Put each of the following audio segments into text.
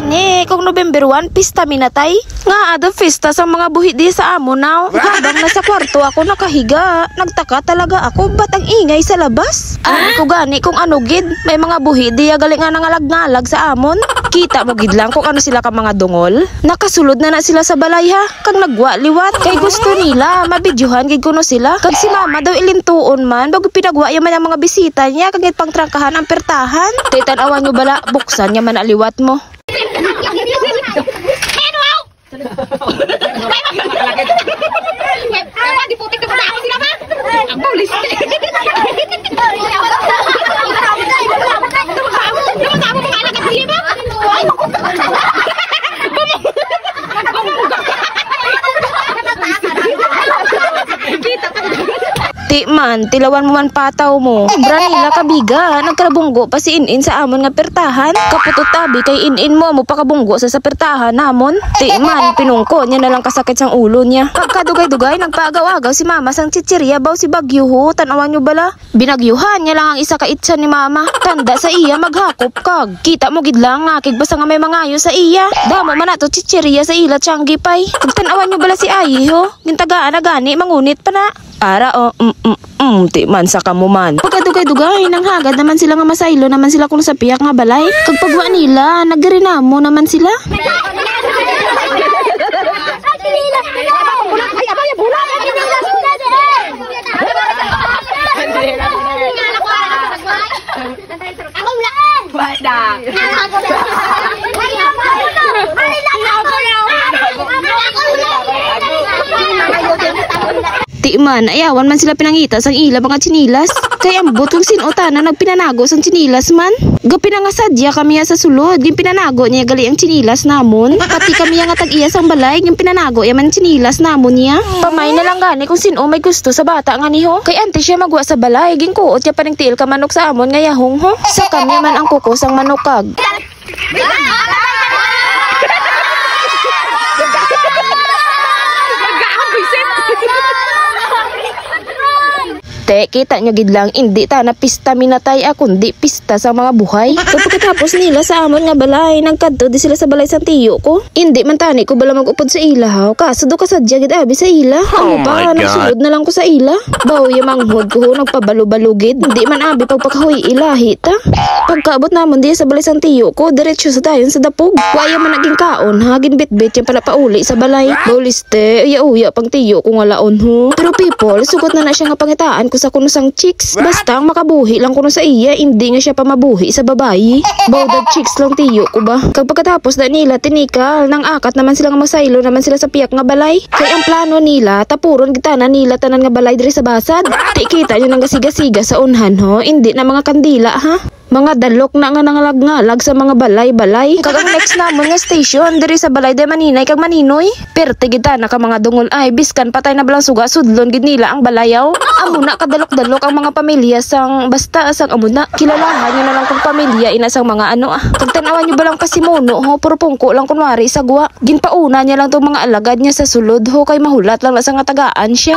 gani, kung November 1, pista minatay. Nga ada pista sa mga buhi di sa amo now. Habang nasa kwarto ako nakahiga, nagtaka talaga ako ba't ang ingay sa labas? Ko gani kung ano gid, may mga buhi di galing nga nangalag-ngalag sa amon. Kita mo gid lang kung ano sila ka mga dungol. Nakasulod na sila sa balay ha, kag nagwa-liwat. Kay gusto nila, mabidyohan gid kuno sila. Kag si mama daw ilintuon man, bago pinagwa yaman ang mga bisita niya, kag pangtrangkahan ang pertahan. Titan-awan nyo bala, buksan niya man aliwat mo. Ti man, tilawan mo man pataw mo. Obra nila kabiga, nagkalabunggo pa si In-In sa amon nga pertahan. Kaputot tabi kay In-In mo pakabunggo sa pertahan namon. Ti man, pinungko niya na lang kasakit sang ulo niya. Pagkadugay-dugay, nagpaagaw-agaw si mama sang chichirya baw si Bagyo ho. Tanawan nyo bala? Binagyuhan niya lang ang isa ka itsan ni mama. Tanda sa iya maghakop kag. Kita mo gid lang ngakig basta nga may mangayo sa iya. Damo man ato chichirya sa ila tiyanggi pay. Tanawan nyo bala si Ayi ho? Gintagaan na gani, mangunit pa na. Ara ti man sa kamuman. Pagkadugay-dugay, nang hagad naman sila nga masaylo naman sila kung sa piyak nga balay. Kagpagwa nila, nagrinamo naman sila. Ti man, ayawan man sila pinangitas ang ila mga chinilas. Kay ambot kung sinutan na nagpinanago sang chinilas man. Gapinangasadya kami sa sulod, yung pinanago niya gali ang chinilas namon. Pati kami nga tag-iya sang balay, yung pinanago yaman chinilas namon niya. Pamay na lang gani kung sino may gusto sa bata nga niho. Kay ante siya magwa sa balay, ginkuot siya paning tiil ka manok sa amon nga yahong ho. Sa kami man ang kuko sang manokag. Kita nyo gid lang, hindi ta na pista minatay kundi pista sa mga buhay. Pagkatapos nila sa amon nga balay, nagkadto di sila sa balay sa tiyo ko. Hindi man tani ko bala mag-upod sa ila ha. Kaso do kasadya gid abi sa ila. Ano ba, nagsulod na lang ko sa ila. Baw yung manghod ko nagpabalo-balugid. Hindi man abi pagpakahoy ilahi ta. Pagkaabot namon di sa balay sa tiyo ko, diretso sa dayon sa dapog. Waya man naging kaon ha, ginbit-bit yung pala pauli sa balay. Bawliste, uya-uya pang tiyo ko nga laon ho. Pero people, sugot na siya nga pangitaan ko sa kuno sang chicks. Basta ang makabuhi lang kuno sa iya, hindi nga siya pa mabuhi sa babayi. Bawdag chicks lang tiyo ko ba? Kag pagkatapos na nila tinikal, nang akat naman sila nga masaylo naman sila sa piyak nga balay. Kay ang plano nila, tapuron kita na nila tanan nga balay diri sa basad. Ti kita nyo nang gasiga-siga sa unhan ho, hindi na mga kandila ha. Mga dalok na nga nangalag-ngalag sa mga balay-balay. Kag ang next namon nga station diri sa balay de Maninay kag Maninoy. Perte gid na ka mga dungol ay biskan patay na balang suga sudlon gid nila ang balayaw. Amuna kadalok-dalok ang mga pamilya sang basta sang amuna. Kilalahan niyo na lang kung pamilya ina sang mga ano Kag tanawan niyo balang kasimono ho, puro pungko lang kunwari sa guwa. Ginpauna niya lang tong mga alagad niya sa sulod ho kay mahulat lang na sa nga tagaan siya.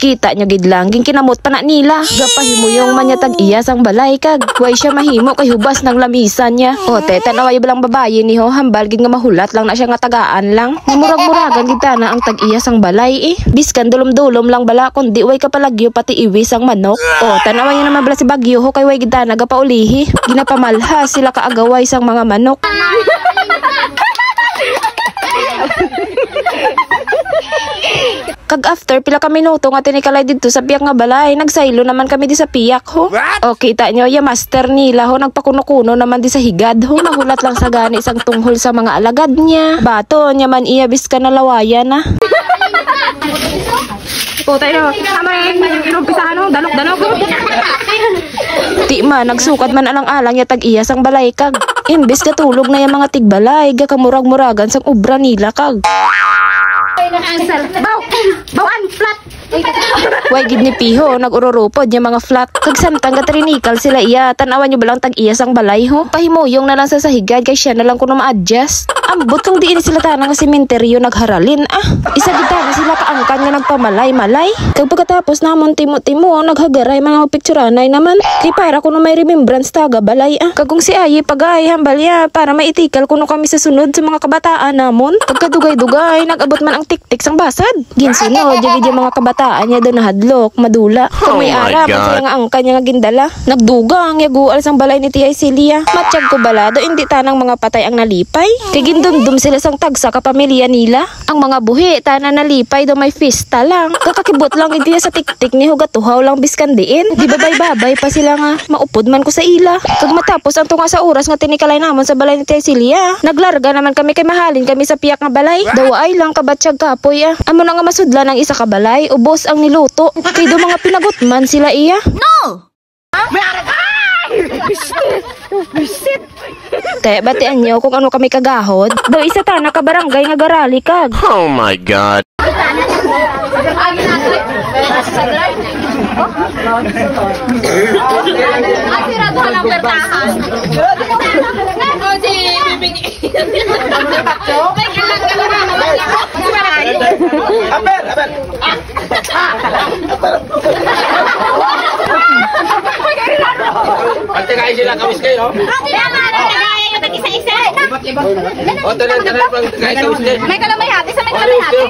Kita nyo gid lang, ginkinamot pa na nila. Gapahimo yung manyatag iya sang balay kag way siya mahimo kay hubas ng lamisan niya. O tanawa yung balang babayi ni ho, hambal gid nga mahulat lang na siya nga tagaan lang. Murag-muragan gid na ang tag iya sang balay Biskan dulom-dulom lang bala kundi way kapalagyo pati iwi sang manok. O tanawa yun naman bala si Bagyo ho kay way gid na gapaulihi. Ginapamalha sila kaagaway sang mga manok. Kag after pila ka minuto nga tinikalay dito sa piyak nga balay, nagsaylo naman kami di sa piyak ho. O kita nyo, ya master nila ho, nagpakuno-kuno naman di sa higad ho. Mahulat lang sa gani isang tunghol sa mga alagad niya. Bato, niya man iya biskan na lawayan Po tayo, tama yung inumpisahan no, dalok-dalok. Ti man, nagsukat man alang-alang ya tag-iya sang balay kag. Imbes katulog na yung mga tigbalay, gakamurag-muragan sang ubra nila kag. Bawan, flat. Way gid ni Piho, nag-ururopod yung mga flat. Kag samtang gatrinikal sila iya, tanawan nyo ba lang tag-iya sang balay ho? Pahimuyong na lang sa sahigad, kay siya na lang kuno ma-adjust. Ambot kung diin sila tanang sementeryo nagharalin Isa gid na sila kaangkan nga nagpamalay-malay. Kag pagkatapos namon timo-timo, naghagaray mga picturanay naman. Kay para kuno may remembrance taga balay Kag kung si Ayi pagay hambal ya, para maitikal kuno kami sa sunod sa mga kabataan namon. Pagkadugay-dugay, nag-abot man ang tik-tik sang basad. Ginsunod, jagid yung mga kabataan niya doon nahadlok, madula. Kung may ara, sila nga angkan niya nga gindala. Nagdugang, yagual sang balay ni Tia Celia. Matsyag ko balado, hindi tanang mga patay ang nalipay. Kay gindumdum sila sang tagsa kapamilya nila. Ang mga buhi, tanan nalipay do may fista lang. Kakakibot lang hindi sa tik-tik ni hugatuhaw lang biskandiin. Di babay-babay pa sila nga, maupod man ko sa ila. Kag matapos ang tunga sa oras nga tinikalay namon sa balay ni Tia Celia. Naglarga naman kami kay mahalin kami sa piyak nga balay. Dawaay lang kabatsyag kapoy Amo na nga masudla ng isa ka balay, ubos ang niluto. Kay do mga pinagutman sila iya. No! Bisit! Te, batian nyo kung ano kami kagahod. Daw isa ta nakabarangay nga garali kag. Oh my God. Pantay kayo sila kamis kayo, no? Isa-isa. O, tanan, pantay kayo kamis kayo. May kalamayhati sa may kalamayhati.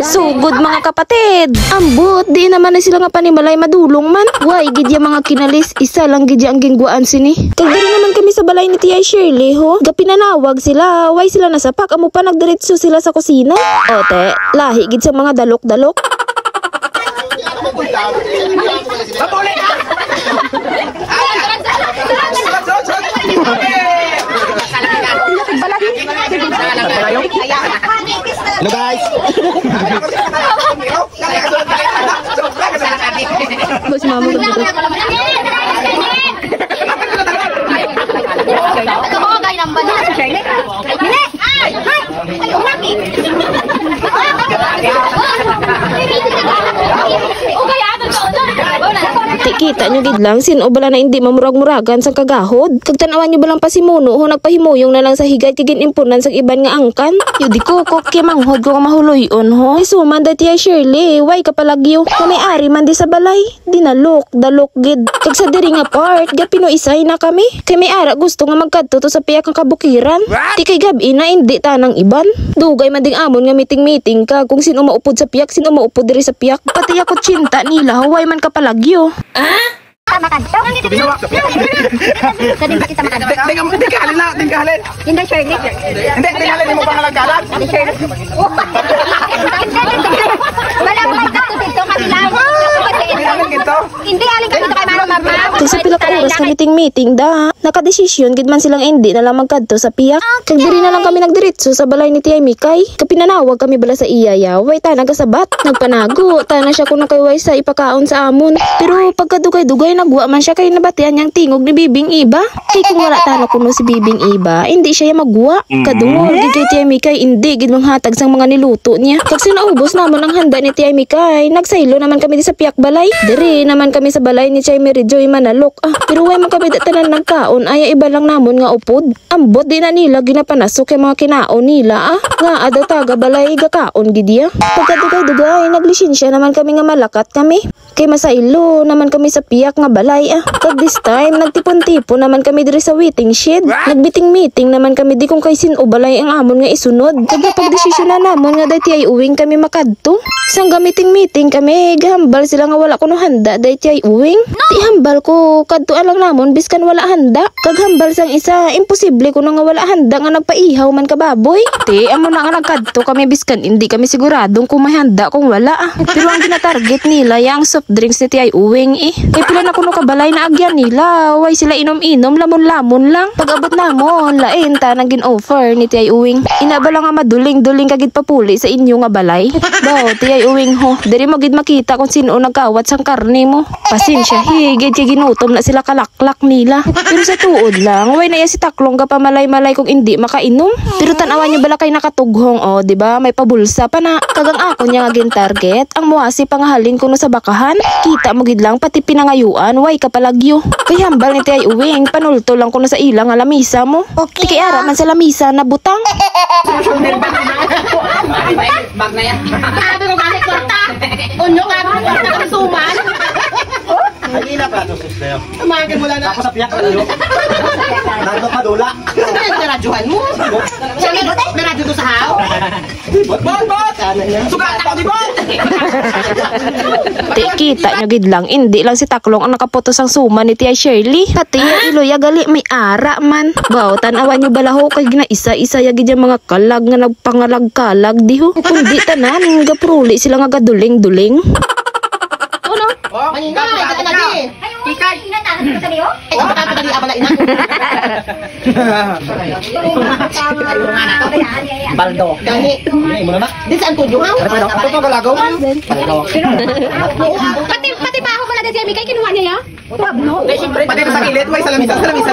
Sugod mga kapatid. Ambot, di naman na sila nga panimalay madulong man. Way, gidya mga kinalis, isa lang gidya ang gingguan sini. Kagdiri naman kami sa balay ni Tia Shirley ho. Gapinanawag sila, way sila nasapak, amo pa nagdiretso sila sa kusina. Ote, lahi gid sa mga dalok-dalok. Hello guys! Bos mama begitu. Kita nyo gid lang sin o bala na hindi mamurag-muragan sang kagahod. Kag tanawan nyo balang pasimuno ho nagpahimuyong na lang sa higay kagin impunan sang iban nga angkan. Yudi ko kay manghod ko nga mahuloyon ho. Ay suman da Tia Shirley, way kapalagyo. Kung may ari man di sa balay, dinalok, dalok gid. Kag sa diri nga part, gapino isay na kami. Kay may ara gusto nga magkadto to sa piyak nga kabukiran. Di kay gabi na hindi tanang iban. Dugay man ding amon nga meeting-meeting ka kung sino maupod sa piyak, sino maupod diri sa piyak. Pati ako tsinta nila, way man kapalagyo. Tama ka. Sa din kita makan. Tinggalin na, tinggalin. Hindi Shirley. Hindi, tinggalin mo pangalagalan. Hindi Shirley. Wala mo kayo dito kami lang. Hindi aling kami dito kay mama. Kag sa pila ka oras ka meeting-meeting da, nakadesisyon gid man silang hindi na lang magkadto sa piyak. Kag diri na lang kami nagdiretso sa balay ni Tia Mikay. Kapinanawag kami bala sa iya way ta nagasabat. Nagpanago, ta na siya kung nakayway sa ipakaon sa amon. Pero pagkadugay-dugay nagwa man siya kay nabatian niyang tingog ni Bibing Iba. Kay kung wala tano kuno si Bibing Iba, hindi siya magwa. Kadungol gid kay Tia Mikay, hindi gid manghatag sang mga niluto niya. Kag sinaubos namon ang handa ni Tia Mikay, nagsaylo naman kami sa piyak balay. Diri naman kami sa balay ni Chay Mary Joy Manalok. Pero way man kami datanan nagkaon, ay iba lang namon nga upod. Ambot di na nila ginapanasok kay mga kinaon nila Nga adaw taga balay gakaon gid ya. Pagkadugay-dugay, naglisensya naman kami nga malakat kami. Kay masaylo naman kami sa piyak nga balay Kag this time, nagtipon-tipon naman kami diri sa waiting shed. Nagbiting-meeting naman kami di kung kay sino balay ang amon nga isunod. Kag napagdesisyon na namon nga dati ay uwing kami makadto. Sang gamiting-meeting kami, gahambal sila nga wala kuno handa dati ay uwing. Di hambal ko, kadto lang namon biskan wala handa. Kag hambal sang isa, imposible kuno nga wala handa nga nagpaihaw man ka baboy. Ti, amo na nga nagkadto kami biskan hindi kami siguradong kung may handa kung wala Pero ang ginatarget nila yang soft soft drinks ni Tiyay Uwing eh. Kay pila na kuno kabalay na agyan nila. Way sila inom-inom, lamon-lamon lang. Pag-abot namon, lain ta nang gin-offer ni Tiyay Uwing. Inabala nga maduling-duling kagid papuli sa inyo nga balay. Daw, Tiyay Uwing ho, diri mo gid makita kung sino nagkawat sang karne mo. Pasensya, higid kay ginutom na sila kalaklak nila. Pero sa tuod lang, way na iya si Taklong ka pamalay-malay kung hindi makainom. Pero tanawan niyo bala kay nakatughong, oh, di ba? May pabulsa pa na. Kagang ako niya nga gin-target, ang muasi pangahalin kuno sa bakahan. Kita mo gid lang pati pinangayuan, way kapalagyo. Kay hambal ni Tiyay Uwing, panulto lang kuno sa ilang nga lamisa mo. Okay. Tiki ara man sa lamisa na butang. Bag na yan. Sabi ko kahit kwarta. Unyo nga ako kwarta kasi suman. Ay, ila pa ito, sister. Tumagin mo lang na. Ako sa piyak ka na yun. Nagdo ka dula. Naradyohan mo. Sabi ko, naradyo to sa haw. Bot! Sugat ako, di bot! Ti, kita nyo gid lang, hindi lang si Taklong ang nakaputos ang suma ni Tia Shirley. Pati yung iloya gali, may ara man. Baw, tanawan nyo balaho kay gina isa-isa yagid yung mga kalag nga nagpangalag-kalag diho. Kundi tanan, nga pruli sila nga gaduling-duling. Ano? Maningay, ka na di. Kikay. Inatanan ko sa liyo? Ay, kapatid na abala ina. Baldo. Gani. Ay, muna na. Di saan tudyo ha? Ito pa galagaw? Pati pa ako pala na siya, Mikay, kinuha niya ya? Pati sa kilid, may salamisa.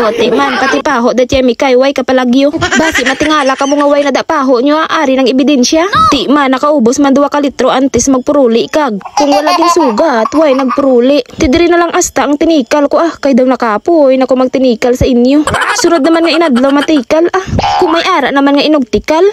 Ote man, pati paho da tiya mikay, way kapalagyo. Basi matingala ka mo nga way na da paho nyo, ari ng ebidensya. Ti man, nakaubos man 2 ka litro antes magpuruli kag. Kung wala din sugat, way nagpuruli. Tidiri na lang asta ang tinikal ko kay daw nakapoy na ko magtinikal sa inyo. Sunod naman nga inadlaw matikal Kung may ara naman nga inugtikal.